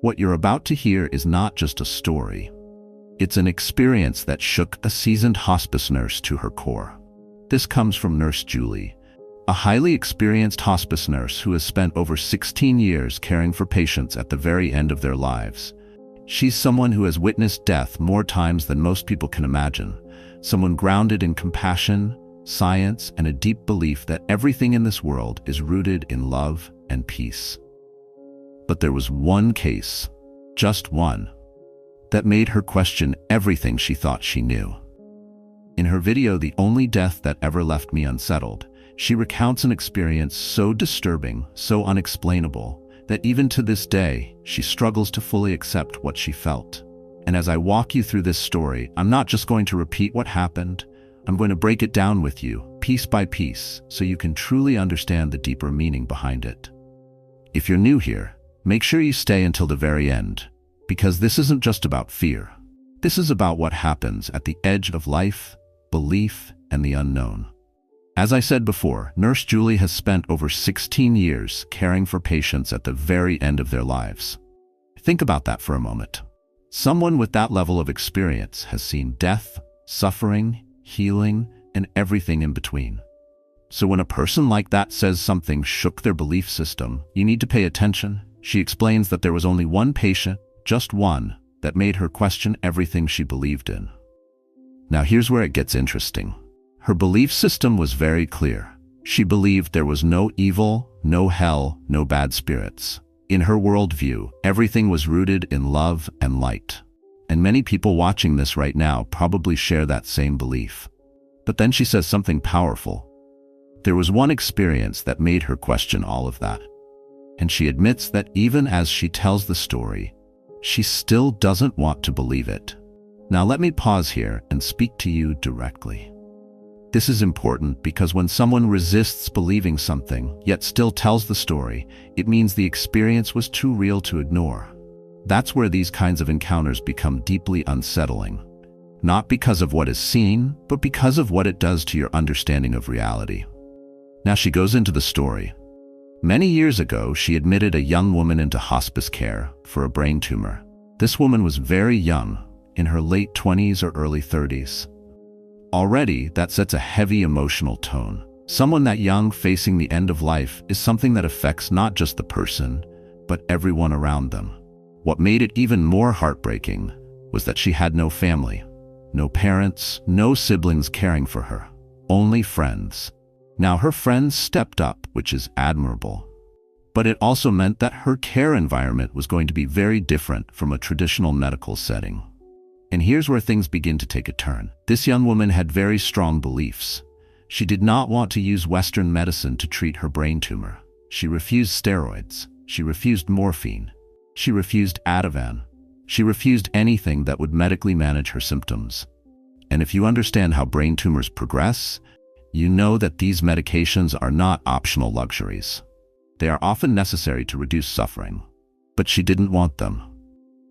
What you're about to hear is not just a story. It's an experience that shook a seasoned hospice nurse to her core. This comes from Nurse Julie, a highly experienced hospice nurse who has spent over 16 years caring for patients at the very end of their lives. She's someone who has witnessed death more times than most people can imagine, someone grounded in compassion, science, and a deep belief that everything in this world is rooted in love and peace. But there was one case, just one, that made her question everything she thought she knew. In her video, "The Only Death That Ever Left Me Unsettled," she recounts an experience so disturbing, so unexplainable, that even to this day, she struggles to fully accept what she felt. And as I walk you through this story, I'm not just going to repeat what happened, I'm going to break it down with you, piece by piece, so you can truly understand the deeper meaning behind it. If you're new here, make sure you stay until the very end, because this isn't just about fear. This is about what happens at the edge of life, belief, and the unknown. As I said before, Nurse Julie has spent over 16 years caring for patients at the very end of their lives. Think about that for a moment. Someone with that level of experience has seen death, suffering, healing, and everything in between. So when a person like that says something shook their belief system, you need to pay attention. She explains that there was only one patient, just one, that made her question everything she believed in. Now here's where it gets interesting. Her belief system was very clear. She believed there was no evil, no hell, no bad spirits. In her worldview, everything was rooted in love and light. And many people watching this right now probably share that same belief. But then she says something powerful. There was one experience that made her question all of that. And she admits that even as she tells the story, she still doesn't want to believe it. Now let me pause here and speak to you directly. This is important because when someone resists believing something, yet still tells the story, it means the experience was too real to ignore. That's where these kinds of encounters become deeply unsettling. Not because of what is seen, but because of what it does to your understanding of reality. Now she goes into the story. Many years ago, she admitted a young woman into hospice care for a brain tumor. This woman was very young, in her late 20s or early 30s. Already, that sets a heavy emotional tone. Someone that young facing the end of life is something that affects not just the person, but everyone around them. What made it even more heartbreaking was that she had no family, no parents, no siblings caring for her, only friends. Now her friends stepped up, which is admirable. But it also meant that her care environment was going to be very different from a traditional medical setting. And here's where things begin to take a turn. This young woman had very strong beliefs. She did not want to use Western medicine to treat her brain tumor. She refused steroids. She refused morphine. She refused Ativan. She refused anything that would medically manage her symptoms. And if you understand how brain tumors progress, you know that these medications are not optional luxuries. They are often necessary to reduce suffering. But she didn't want them.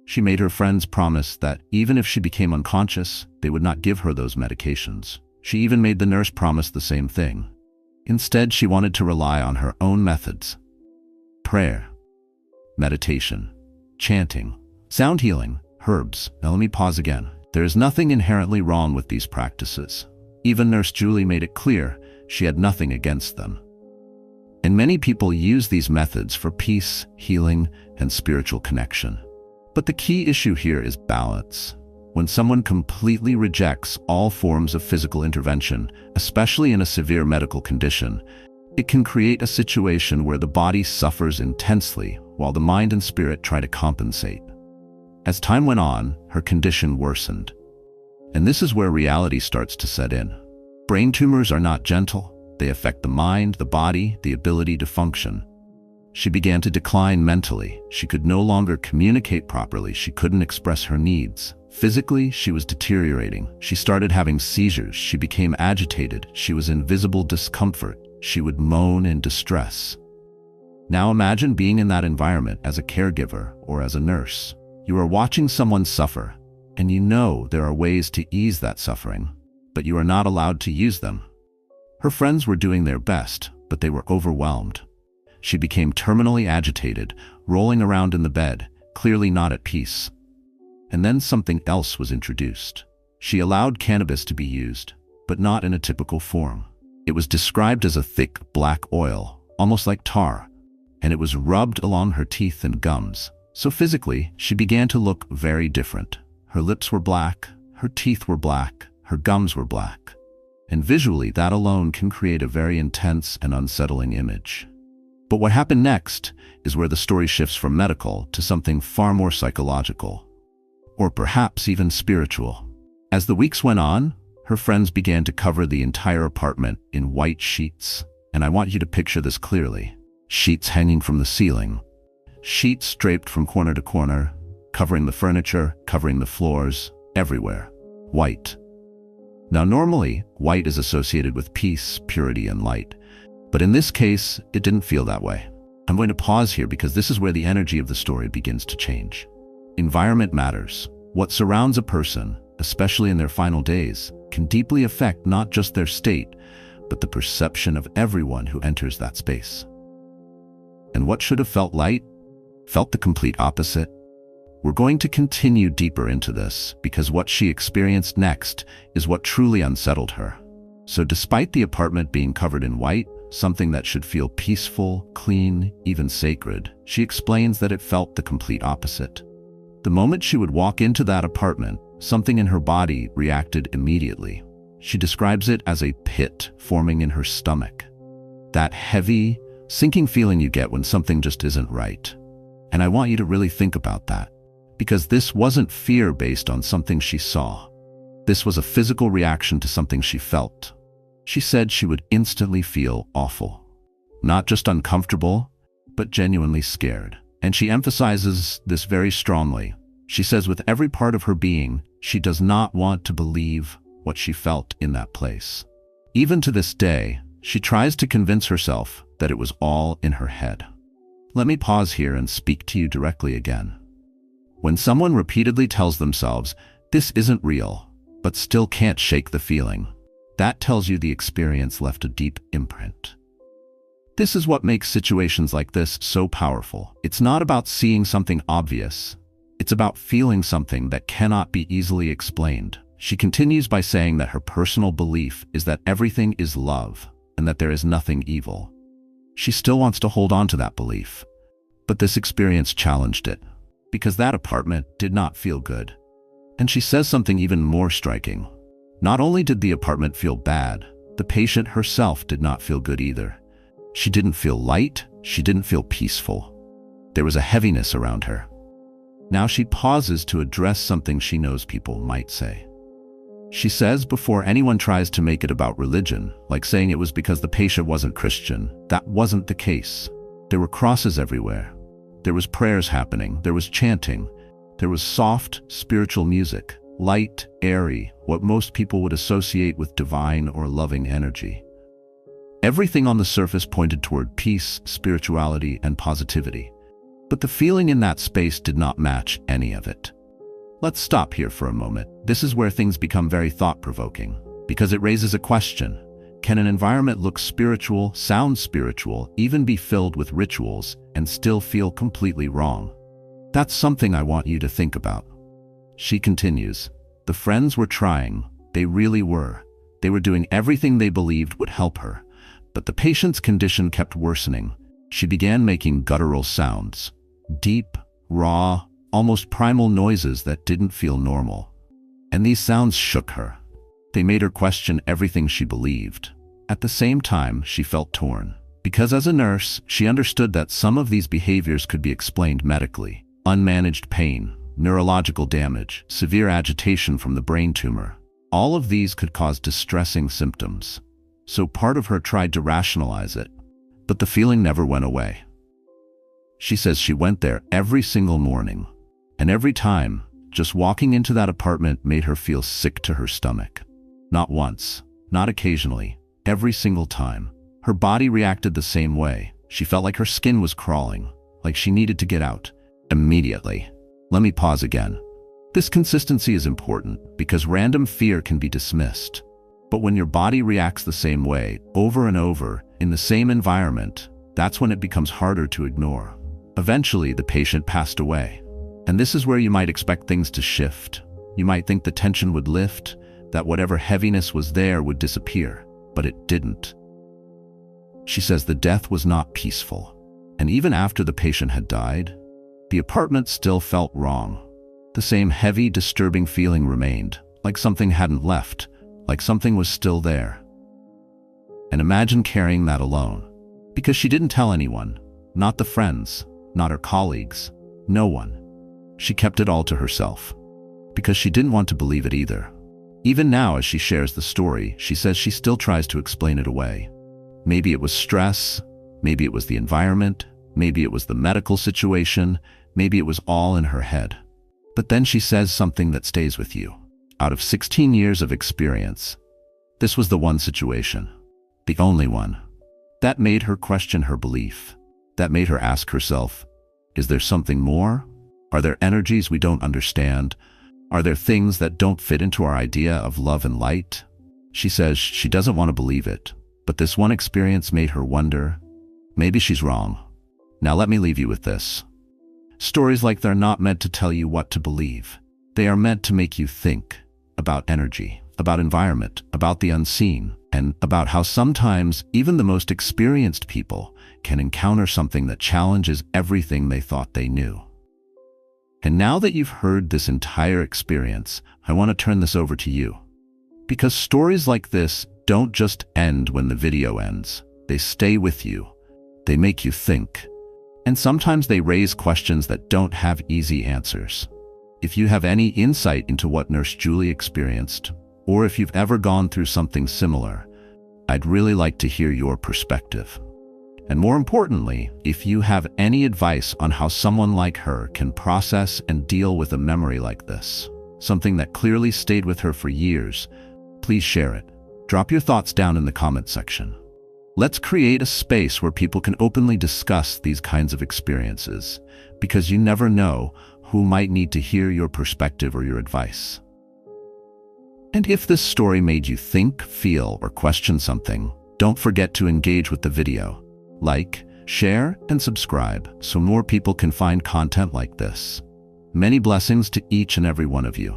She made her friends promise that even if she became unconscious, they would not give her those medications. She even made the nurse promise the same thing. Instead, she wanted to rely on her own methods. Prayer, meditation, chanting, sound healing, herbs. Now let me pause again. There is nothing inherently wrong with these practices. Even Nurse Julie made it clear she had nothing against them. And many people use these methods for peace, healing, and spiritual connection. But the key issue here is balance. When someone completely rejects all forms of physical intervention, especially in a severe medical condition, it can create a situation where the body suffers intensely while the mind and spirit try to compensate. As time went on, her condition worsened. And this is where reality starts to set in. Brain tumors are not gentle. They affect the mind, the body, the ability to function. She began to decline mentally. She could no longer communicate properly. She couldn't express her needs. Physically, she was deteriorating. She started having seizures. She became agitated. She was in visible discomfort. She would moan in distress. Now imagine being in that environment as a caregiver or as a nurse. You are watching someone suffer, and you know there are ways to ease that suffering, but you are not allowed to use them. Her friends were doing their best, but they were overwhelmed. She became terminally agitated, rolling around in the bed, clearly not at peace. And then something else was introduced. She allowed cannabis to be used, but not in a typical form. It was described as a thick black oil, almost like tar, and it was rubbed along her teeth and gums. So physically, she began to look very different. Her lips were black, her teeth were black, her gums were black. And visually, that alone can create a very intense and unsettling image. But what happened next is where the story shifts from medical to something far more psychological, or perhaps even spiritual. As the weeks went on, her friends began to cover the entire apartment in white sheets. And I want you to picture this clearly. Sheets hanging from the ceiling. Sheets draped from corner to corner, covering the furniture, covering the floors, everywhere. White. Now normally, white is associated with peace, purity, and light. But in this case, it didn't feel that way. I'm going to pause here because this is where the energy of the story begins to change. Environment matters. What surrounds a person, especially in their final days, can deeply affect not just their state, but the perception of everyone who enters that space. And what should have felt light, felt the complete opposite. We're going to continue deeper into this because what she experienced next is what truly unsettled her. So despite the apartment being covered in white, something that should feel peaceful, clean, even sacred, she explains that it felt the complete opposite. The moment she would walk into that apartment, something in her body reacted immediately. She describes it as a pit forming in her stomach. That heavy, sinking feeling you get when something just isn't right. And I want you to really think about that, because this wasn't fear based on something she saw. This was a physical reaction to something she felt. She said she would instantly feel awful. Not just uncomfortable, but genuinely scared. And she emphasizes this very strongly. She says with every part of her being, she does not want to believe what she felt in that place. Even to this day, she tries to convince herself that it was all in her head. Let me pause here and speak to you directly again. When someone repeatedly tells themselves, this isn't real, but still can't shake the feeling, that tells you the experience left a deep imprint. This is what makes situations like this so powerful. It's not about seeing something obvious. It's about feeling something that cannot be easily explained. She continues by saying that her personal belief is that everything is love and that there is nothing evil. She still wants to hold on to that belief. But this experience challenged it, because that apartment did not feel good. And she says something even more striking. Not only did the apartment feel bad, the patient herself did not feel good either. She didn't feel light, she didn't feel peaceful. There was a heaviness around her. Now she pauses to address something she knows people might say. She says before anyone tries to make it about religion, like saying it was because the patient wasn't Christian, that wasn't the case. There were crosses everywhere. There was prayers happening, there was chanting, there was soft, spiritual music, light, airy, what most people would associate with divine or loving energy. Everything on the surface pointed toward peace, spirituality, and positivity. But the feeling in that space did not match any of it. Let's stop here for a moment. This is where things become very thought-provoking, because it raises a question. Can an environment look spiritual, sound spiritual, even be filled with rituals, and still feel completely wrong? That's something I want you to think about. She continues, the friends were trying, they really were. They were doing everything they believed would help her. But the patient's condition kept worsening. She began making guttural sounds. Deep, raw, almost primal noises that didn't feel normal. And these sounds shook her. They made her question everything she believed. At the same time, she felt torn. Because as a nurse, she understood that some of these behaviors could be explained medically. Unmanaged pain, neurological damage, severe agitation from the brain tumor. All of these could cause distressing symptoms. So part of her tried to rationalize it, but the feeling never went away. She says she went there every single morning, and every time, just walking into that apartment made her feel sick to her stomach. Not once, not occasionally, every single time. Her body reacted the same way. She felt like her skin was crawling, like she needed to get out, immediately. Let me pause again. This consistency is important because random fear can be dismissed. But when your body reacts the same way, over and over, in the same environment, that's when it becomes harder to ignore. Eventually, the patient passed away. And this is where you might expect things to shift. You might think the tension would lift, that whatever heaviness was there would disappear, but it didn't. She says the death was not peaceful, and even after the patient had died, the apartment still felt wrong. The same heavy, disturbing feeling remained, like something hadn't left, like something was still there. And imagine carrying that alone, because she didn't tell anyone, not the friends, not her colleagues, no one. She kept it all to herself, because she didn't want to believe it either. Even now, as she shares the story, she says she still tries to explain it away. Maybe it was stress, maybe it was the environment, maybe it was the medical situation, maybe it was all in her head. But then she says something that stays with you. Out of 16 years of experience, this was the one situation, the only one, that made her question her belief, that made her ask herself, is there something more? Are there energies we don't understand? Are there things that don't fit into our idea of love and light? She says she doesn't want to believe it, but this one experience made her wonder, maybe she's wrong. Now let me leave you with this. Stories like they're not meant to tell you what to believe. They are meant to make you think about energy, about environment, about the unseen, and about how sometimes even the most experienced people can encounter something that challenges everything they thought they knew. And now that you've heard this entire experience, I want to turn this over to you. Because stories like this don't just end when the video ends. They stay with you. They make you think. And sometimes they raise questions that don't have easy answers. If you have any insight into what Nurse Julie experienced, or if you've ever gone through something similar, I'd really like to hear your perspective. And more importantly, if you have any advice on how someone like her can process and deal with a memory like this, something that clearly stayed with her for years, please share it. Drop your thoughts down in the comment section. Let's create a space where people can openly discuss these kinds of experiences, because you never know who might need to hear your perspective or your advice. And if this story made you think, feel, or question something, don't forget to engage with the video. Like, share, and subscribe so more people can find content like this. Many blessings to each and every one of you.